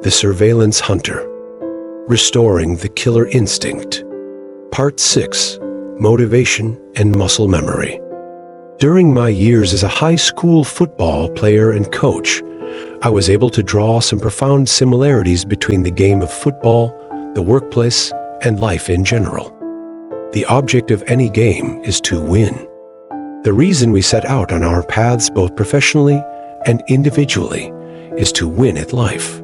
The Surveillance Hunter. Restoring the Killer Instinct. Part 6. Motivation and Muscle Memory. During my years as a high school football player and coach, I was able to draw some profound similarities between the game of football, the workplace, and life in general. The object of any game is to win. The reason we set out on our paths both professionally and individually is to win at life.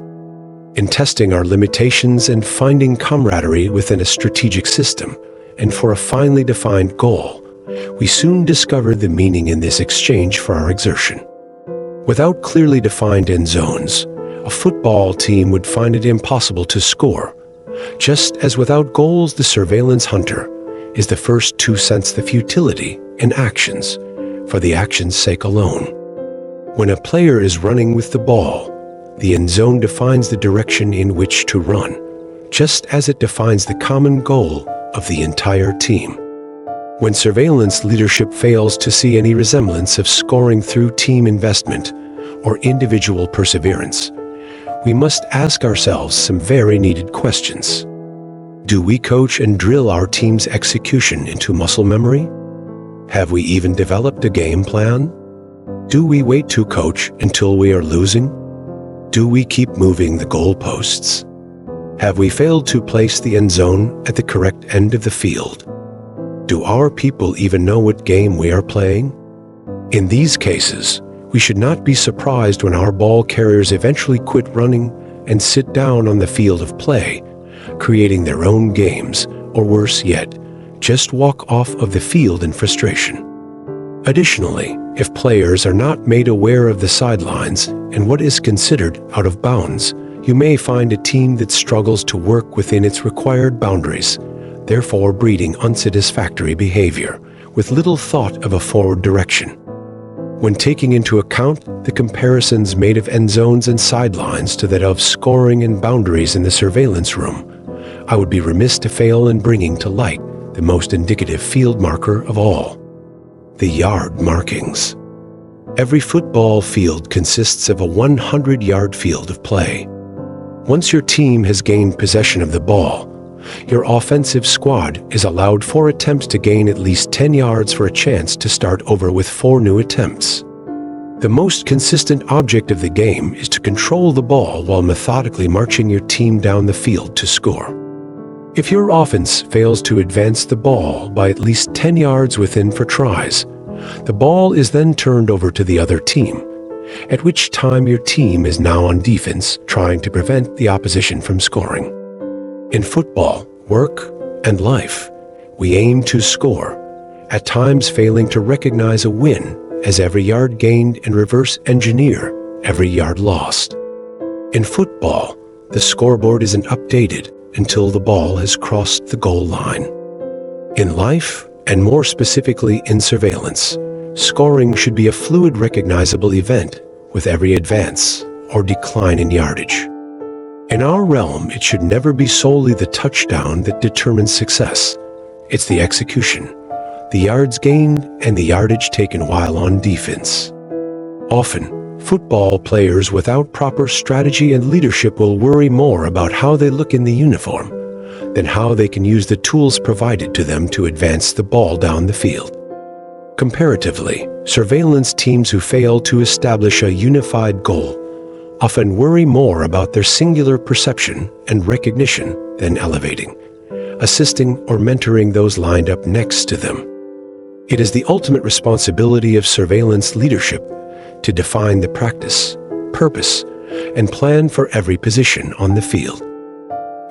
In testing our limitations and finding camaraderie within a strategic system, and for a finely defined goal, we soon discovered the meaning in this exchange for our exertion. Without clearly defined end zones, a football team would find it impossible to score, just as without goals the surveillance hunter is the first to sense the futility in actions for the action's sake alone. When a player is running with the ball, the end zone defines the direction in which to run, just as it defines the common goal of the entire team. When surveillance leadership fails to see any resemblance of scoring through team investment or individual perseverance, we must ask ourselves some very needed questions. Do we coach and drill our team's execution into muscle memory? Have we even developed a game plan? Do we wait to coach until we are losing? Do we keep moving the goalposts? Have we failed to place the end zone at the correct end of the field? Do our people even know what game we are playing? In these cases, we should not be surprised when our ball carriers eventually quit running and sit down on the field of play, creating their own games, or worse yet, just walk off of the field in frustration. Additionally, if players are not made aware of the sidelines and what is considered out of bounds, you may find a team that struggles to work within its required boundaries, therefore breeding unsatisfactory behavior, with little thought of a forward direction. When taking into account the comparisons made of end zones and sidelines to that of scoring and boundaries in the surveillance room, I would be remiss to fail in bringing to light the most indicative field marker of all: the yard markings. Every football field consists of a 100-yard field of play. Once your team has gained possession of the ball, your offensive squad is allowed 4 attempts to gain at least 10 yards for a chance to start over with 4 new attempts. The most consistent object of the game is to control the ball while methodically marching your team down the field to score. If your offense fails to advance the ball by at least 10 yards within 4 tries, the ball is then turned over to the other team, at which time your team is now on defense trying to prevent the opposition from scoring. In football, work, and life, we aim to score, at times failing to recognize a win as every yard gained and reverse engineer every yard lost. In football, the scoreboard isn't updated until the ball has crossed the goal line. In life, and more specifically in surveillance, scoring should be a fluid, recognizable event with every advance or decline in yardage. In our realm, it should never be solely the touchdown that determines success. It's the execution, the yards gained, and the yardage taken while on defense. Often, football players without proper strategy and leadership will worry more about how they look in the uniform than how they can use the tools provided to them to advance the ball down the field. Comparatively, surveillance teams who fail to establish a unified goal often worry more about their singular perception and recognition than elevating, assisting, or mentoring those lined up next to them. It is the ultimate responsibility of surveillance leadership to define the practice, purpose, and plan for every position on the field.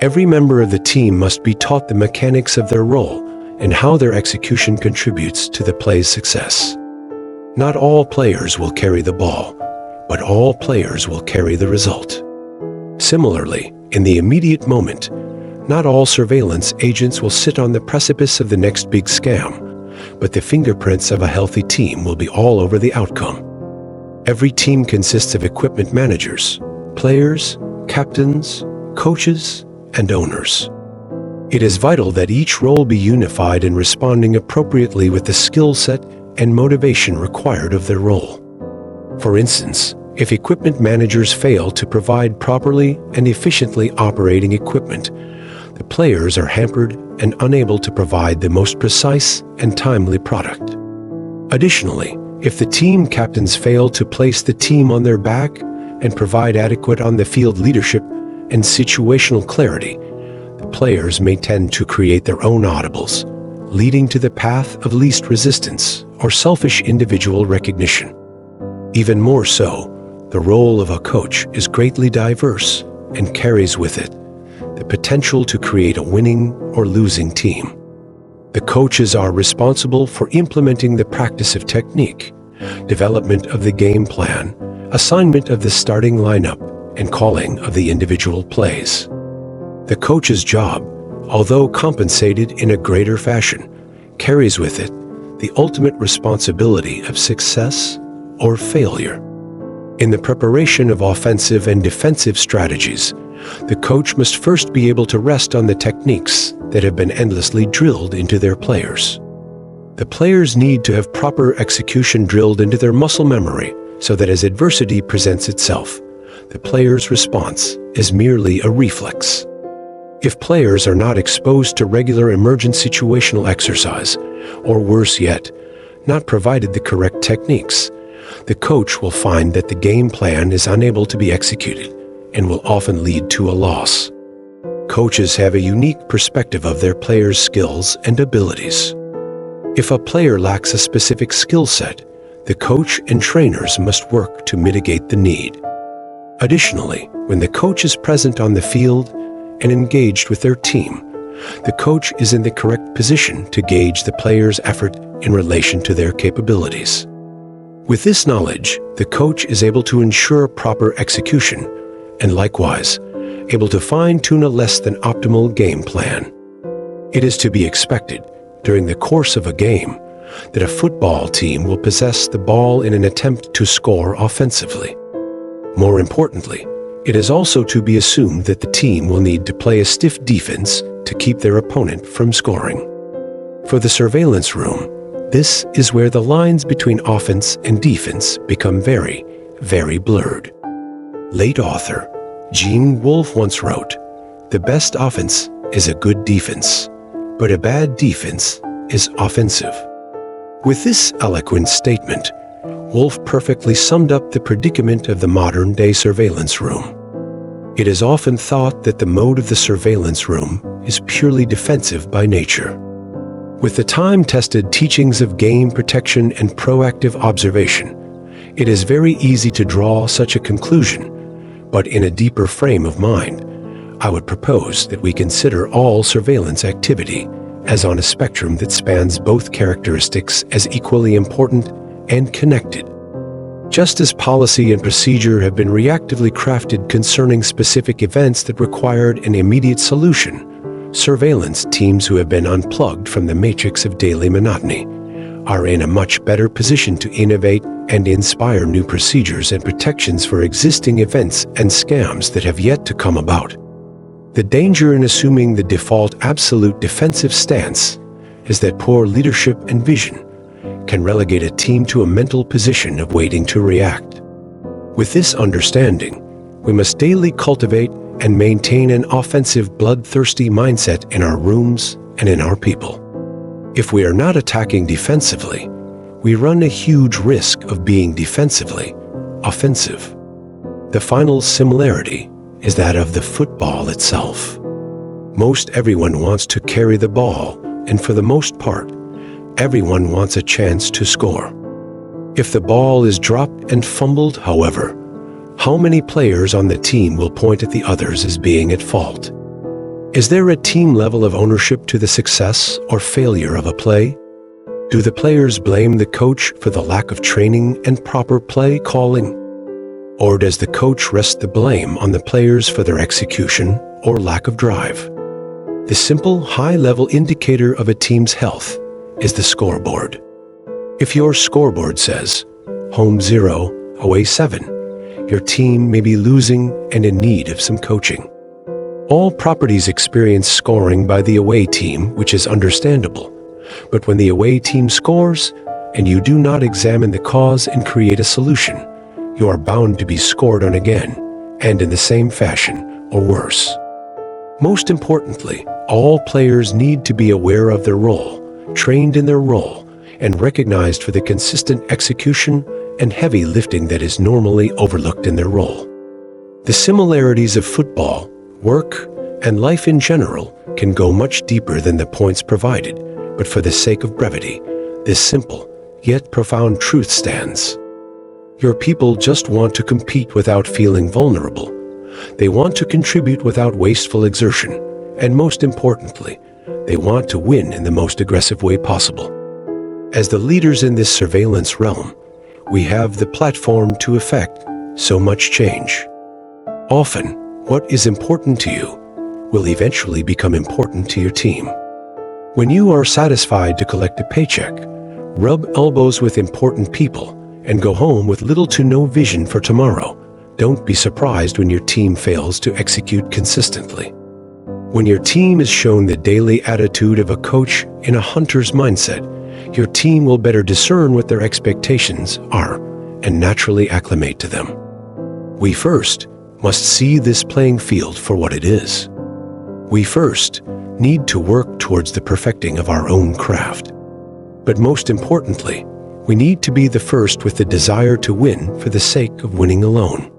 Every member of the team must be taught the mechanics of their role and how their execution contributes to the play's success. Not all players will carry the ball, but all players will carry the result. Similarly, in the immediate moment, not all surveillance agents will sit on the precipice of the next big scam, but the fingerprints of a healthy team will be all over the outcome. Every team consists of equipment managers, players, captains, coaches, and owners. It is vital that each role be unified in responding appropriately with the skill set and motivation required of their role. For instance, If equipment managers fail to provide properly and efficiently operating equipment, the players are hampered and unable to provide the most precise and timely product. Additionally, if the team captains fail to place the team on their back and provide adequate on-the-field leadership and situational clarity, the players may tend to create their own audibles, leading to the path of least resistance or selfish individual recognition. Even more so, the role of a coach is greatly diverse and carries with it the potential to create a winning or losing team. The coaches are responsible for implementing the practice of technique, development of the game plan, assignment of the starting lineup, and calling of the individual plays. The coach's job, although compensated in a greater fashion, carries with it the ultimate responsibility of success or failure. In the preparation of offensive and defensive strategies, the coach must first be able to rest on the techniques that have been endlessly drilled into their players. The players need to have proper execution drilled into their muscle memory so that as adversity presents itself, the player's response is merely a reflex. If players are not exposed to regular emergent situational exercise, or worse yet, not provided the correct techniques, the coach will find that the game plan is unable to be executed and will often lead to a loss. Coaches have a unique perspective of their players' skills and abilities. If a player lacks a specific skill set, the coach and trainers must work to mitigate the need. Additionally, when the coach is present on the field and engaged with their team, the coach is in the correct position to gauge the player's effort in relation to their capabilities. With this knowledge, the coach is able to ensure proper execution and likewise able to fine-tune a less than optimal game plan. It is to be expected during the course of a game that a football team will possess the ball in an attempt to score offensively. More importantly, it is also to be assumed that the team will need to play a stiff defense to keep their opponent from scoring. For the surveillance room, this is where the lines between offense and defense become very, very blurred. Late author Gene Wolfe once wrote, "The best offense is a good defense, but a bad defense is offensive." With this eloquent statement, Wolfe perfectly summed up the predicament of the modern-day surveillance room. It is often thought that the mode of the surveillance room is purely defensive by nature. With the time-tested teachings of game protection and proactive observation, it is very easy to draw such a conclusion, but in a deeper frame of mind, I would propose that we consider all surveillance activity as on a spectrum that spans both characteristics as equally important and connected. Just as policy and procedure have been reactively crafted concerning specific events that required an immediate solution, surveillance teams who have been unplugged from the matrix of daily monotony are in a much better position to innovate and inspire new procedures and protections for existing events and scams that have yet to come about. The danger in assuming the default absolute defensive stance is that poor leadership and vision can relegate a team to a mental position of waiting to react. With this understanding, we must daily cultivate and maintain an offensive, bloodthirsty mindset in our rooms and in our people. If we are not attacking defensively, we run a huge risk of being defensively offensive. The final similarity is that of the football itself. Most everyone wants to carry the ball, and for the most part, everyone wants a chance to score. If the ball is dropped and fumbled, however, how many players on the team will point at the others as being at fault? Is there a team level of ownership to the success or failure of a play? Do the players blame the coach for the lack of training and proper play calling? Or does the coach rest the blame on the players for their execution or lack of drive? The simple high-level indicator of a team's health is the scoreboard. If your scoreboard says, home 0, away 7, your team may be losing and in need of some coaching. All properties experience scoring by the away team, which is understandable. But when the away team scores, and you do not examine the cause and create a solution, you are bound to be scored on again, and in the same fashion, or worse. Most importantly, all players need to be aware of their role, trained in their role, and recognized for the consistent execution and heavy lifting that is normally overlooked in their role. The similarities of football, work, and life in general can go much deeper than the points provided, but for the sake of brevity, this simple, yet profound truth stands. Your people just want to compete without feeling vulnerable. They want to contribute without wasteful exertion, and most importantly, they want to win in the most aggressive way possible. As the leaders in this surveillance realm, we have the platform to effect so much change. Often, what is important to you will eventually become important to your team. When you are satisfied to collect a paycheck, rub elbows with important people, and go home with little to no vision for tomorrow, don't be surprised when your team fails to execute consistently. When your team is shown the daily attitude of a coach in a hunter's mindset, your team will better discern what their expectations are and naturally acclimate to them. We first must see this playing field for what it is. We first need to work towards the perfecting of our own craft. But most importantly, we need to be the first with the desire to win for the sake of winning alone.